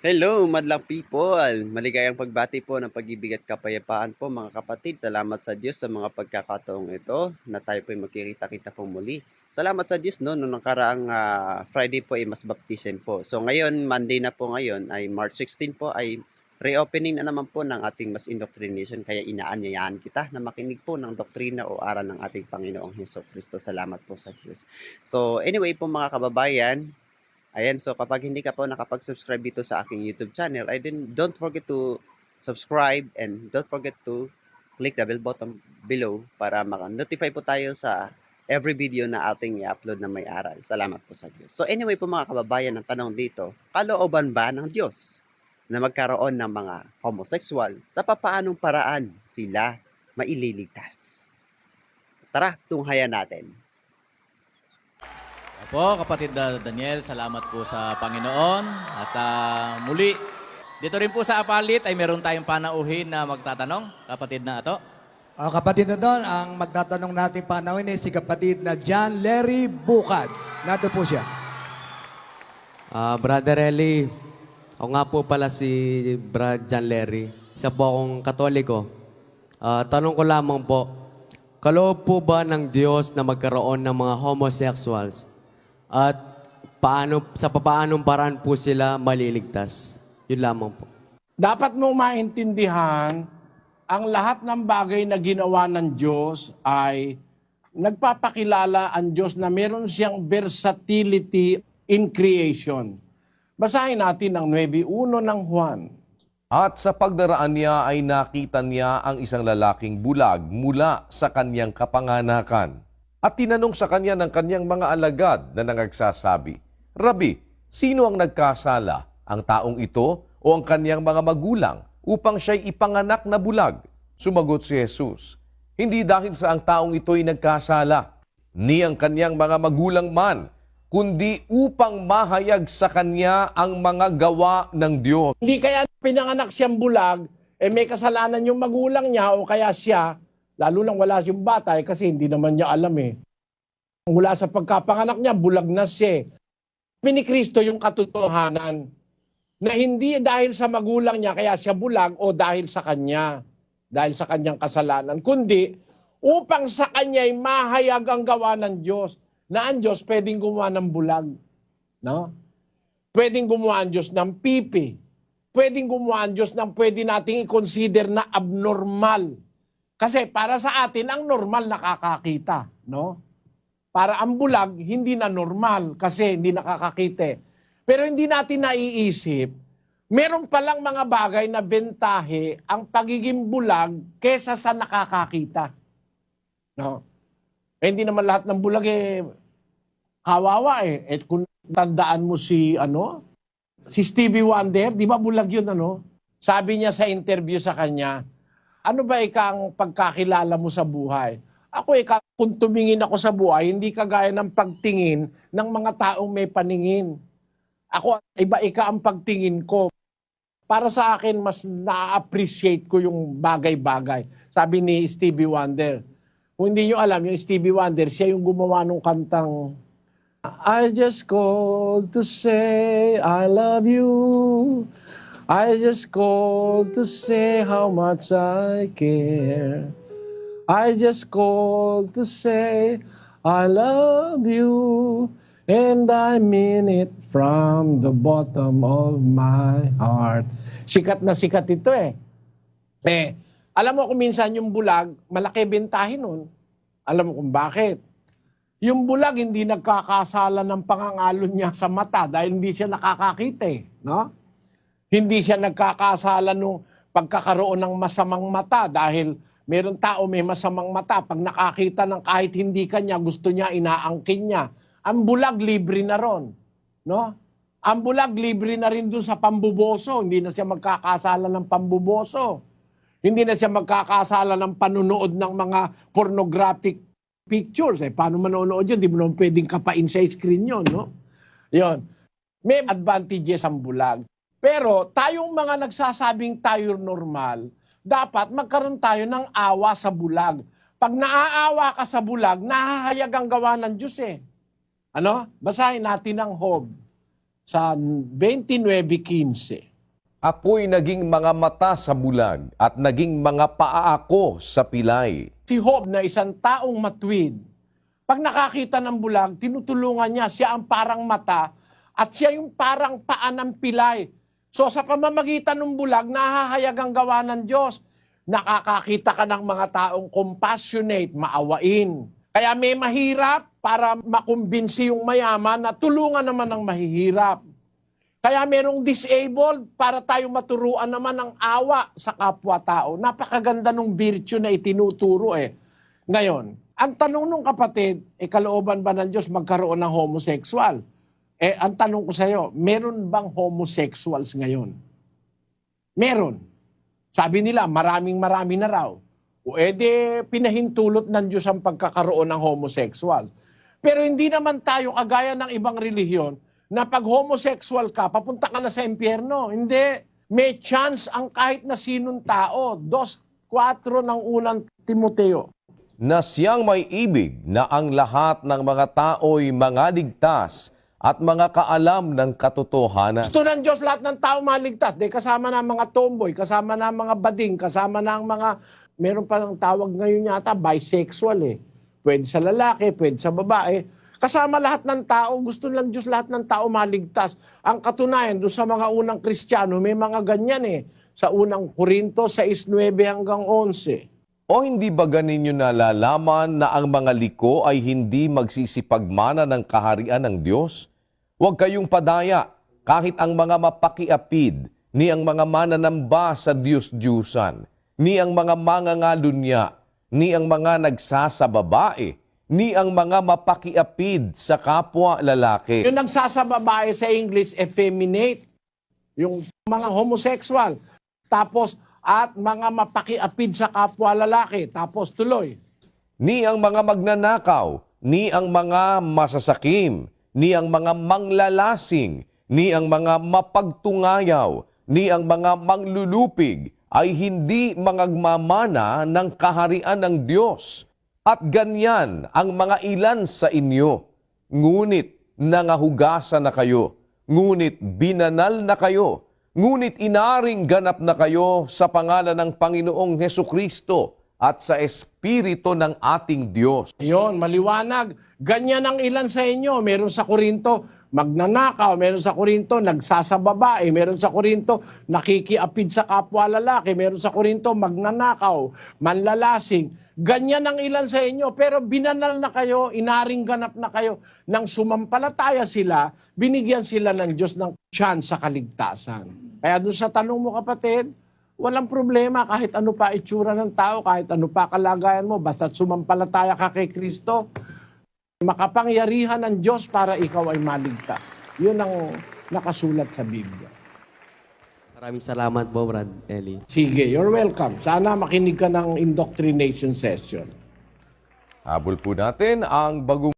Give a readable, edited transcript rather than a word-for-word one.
Hello, madlang people! Maligayang pagbati po ng pag-ibig at kapayapaan po mga kapatid. Salamat sa Diyos sa mga pagkakataong ito na tayo po ay magkikita-kita po muli. Salamat sa Diyos no, nung nakaraang Friday po ay mas baptism po. So ngayon, Monday na po ngayon ay March 16 po ay reopening na naman po ng ating mas indoctrination. Kaya inaanyayaan kita na makinig po ng doktrina o aral ng ating Panginoong Hesus Kristo. Salamat po sa Diyos. So anyway po mga kababayan, ayan, so kapag hindi ka po nakapag-subscribe dito sa aking YouTube channel, ay then don't forget to subscribe and don't forget to click the bell button below para maka-notify po tayo sa every video na ating i-upload na may aral. Salamat po sa Diyos. So anyway po mga kababayan, ang tanong dito, kalooban ba ng Diyos na magkaroon ng mga homosexual sa papaanong paraan sila maililigtas? Tara, tunghayan natin. Po, kapatid Daniel, salamat po sa Panginoon. At muli, dito rin po sa Apalit ay meron tayong panauhin na magtatanong. Kapatid na ito. Kapatid na doon, ang magtatanong natin panawin ay si kapatid na John Larry Bukad. Nato po siya. Brother Eli, ako nga po pala si Brad John Larry. Isa po akong Katoliko. Tanong ko lamang po, kaloob po ba ng Diyos na magkaroon ng mga homosexuals? At sa papaanong paraan po sila maliligtas? Yun lamang po. Dapat mong maintindihan, ang lahat ng bagay na ginawa ng Diyos ay nagpapakilala ang Diyos na meron siyang versatility in creation. Basahin natin ang 9:1 ng Juan. At sa pagdaraan niya ay nakita niya ang isang lalaking bulag mula sa kanyang kapanganakan. At tinanong sa kanya ng kanyang mga alagad na nangagsasabi, Rabi, sino ang nagkasala, ang taong ito o ang kanyang mga magulang upang siya'y ipanganak na bulag? Sumagot si Jesus, hindi dahil sa ang taong ito'y nagkasala, ni ang kanyang mga magulang man, kundi upang mahayag sa kanya ang mga gawa ng Diyos. Hindi kaya pinanganak siyang bulag, may kasalanan yung magulang niya o kaya siya, lalo lang wala siyang bata kasi hindi naman niya alam eh. Mula sa pagkapanganak niya, bulag na siya. Ni Kristo yung katotohanan na hindi dahil sa magulang niya kaya siya bulag o dahil sa kanya, dahil sa kanyang kasalanan, kundi upang sa kanya'y mahayag ang gawa ng Diyos, na ang Diyos pwedeng gumawa ng bulag. No? Pwedeng gumawa ang Diyos ng pipi. Pwedeng gumawa ang Diyos ng pwede nating i-consider na abnormal. Kasi para sa atin, ang normal nakakakita. No? Para ang bulag, hindi na normal kasi hindi nakakakita. Pero hindi natin naiisip, meron palang mga bagay na bentahe ang pagiging bulag kesa sa nakakakita. No? Hindi naman lahat ng bulag kawawa eh. At kung tandaan mo si Stevie Wonder, di ba bulag yun Sabi niya sa interview sa kanya, ano ba ang pagkakilala mo sa buhay? Ako kung tumingin ako sa buhay, hindi kagaya ng pagtingin ng mga taong may paningin. Ako, iba ang pagtingin ko. Para sa akin, mas na-appreciate ko yung bagay-bagay. Sabi ni Stevie Wonder. Kung hindi nyo alam, yung Stevie Wonder, siya yung gumawa ng kantang I just called to say I love you. I just called to say how much I care. I just called to say I love you. And I mean it from the bottom of my heart. Sikat na sikat ito alam mo kung minsan yung bulag, malaki bentahin nun. Alam mo kung bakit? Yung bulag hindi nagkakasala ng pangangalon niya sa mata dahil hindi siya nakakakita no? Hindi siya nagkakasala nung pagkakaroon ng masamang mata dahil meron tao may masamang mata. Pag nakakita ng kahit hindi kanya, gusto niya, inaangkin niya. Ang bulag, libre na ron. No? Ang bulag, libre na rin doon sa pambuboso. Hindi na siya magkakasala ng pambuboso. Hindi na siya magkakasala ng panunood ng mga pornographic pictures. Paano manonood yun? Hindi mo naman pwedeng kapain sa screen yun. No? Yun. May advantages ang bulag. Pero tayong mga nagsasabing tayo normal, dapat magkaroon tayo ng awa sa bulag. Pag naaawa ka sa bulag, nahahayag ang gawa ng Diyos Basahin natin ang Job sa 29:15. Ako'y naging mga mata sa bulag at naging mga paa ako sa pilay. Si Job na isang taong matuwid, pag nakakita ng bulag, tinutulungan niya, siya ang parang mata at siya yung parang paa ng pilay. So sa pamamagitan ng bulag, nahahayag ang gawa ng Diyos. Nakakakita ka ng mga taong compassionate, maawain. Kaya may mahirap para makumbinsi yung mayaman na tulungan naman ang mahihirap. Kaya merong disabled para tayo maturuan naman ng awa sa kapwa-tao. Napakaganda ng virtue na itinuturo eh. Ngayon, ang tanong nung kapatid, kalooban ba ng Diyos magkaroon ng homosexual? Ang tanong ko sa iyo, meron bang homosexuals ngayon? Meron. Sabi nila, maraming na raw. O pinahintulot ng Diyos ang pagkakaroon ng homosexual. Pero hindi naman tayo kagaya ng ibang relihiyon na pag homosexual ka, papunta ka na sa impyerno. Hindi. May chance ang kahit na sinong tao. 2:4 ng unang Timoteo. Na siyang may ibig na ang lahat ng mga tao'y mga ligtas at mga kaalam ng katotohanan. Gusto ng Diyos lahat ng tao maligtas. Kasama na ang mga tomboy, kasama na ang mga bading, kasama na ang mga... Meron pa ng tawag ngayon yata, bisexual eh. Pwede sa lalaki, pwede sa babae. Kasama lahat ng tao, gusto lang Diyos lahat ng tao maligtas. Ang katunayan, doon sa mga unang Kristiyano, may mga ganyan eh. Sa unang Korinto, 6:9 hanggang 11. O hindi ba ganin nyo nalalaman na ang mga liko ay hindi magsisipagmana ng kaharian ng Diyos? Huwag kayong padaya, kahit ang mga mapakiapid, ni ang mga mananamba sa Diyos-Diyusan, ni ang mga mangangalunya, ni ang mga nagsasababae, ni ang mga mapakiapid sa kapwa lalaki. Yung nagsasababae sa English, effeminate. Yung mga homosexual. Tapos, at mga mapakiapid sa kapwa lalaki. Tapos tuloy. Ni ang mga magnanakaw, ni ang mga masasakim, ni ang mga manglalasing, ni ang mga mapagtungayaw, ni ang mga manglulupig, ay hindi mangagmamana ng kaharian ng Diyos. At ganyan ang mga ilan sa inyo. Ngunit nangahugasan na kayo, ngunit binanal na kayo, ngunit inaring ganap na kayo sa pangalan ng Panginoong Hesukristo at sa Espiritu ng ating Diyos. Ayun, maliwanag. Ganyan ang ilan sa inyo. Meron sa Korinto, magnanakaw. Meron sa Korinto, nagsasababae. Meron sa Korinto, nakikiapid sa kapwa lalaki. Meron sa Korinto, magnanakaw, manlalasing. Ganyan ang ilan sa inyo. Pero binanal na kayo, inaring ganap na kayo. Nang sumampalataya sila, binigyan sila ng Diyos ng chance sa kaligtasan. Kaya doon sa tanong mo kapatid, walang problema kahit ano pa itsura ng tao, kahit ano pa kalagayan mo, basta sumampalataya ka kay Kristo, makapangyarihan ng Diyos para ikaw ay maligtas. Yun ang nakasulat sa Biblia. Maraming salamat po, Brad Eli. Sige, you're welcome. Sana makinig ka ng indoctrination session. Habol po natin ang bagong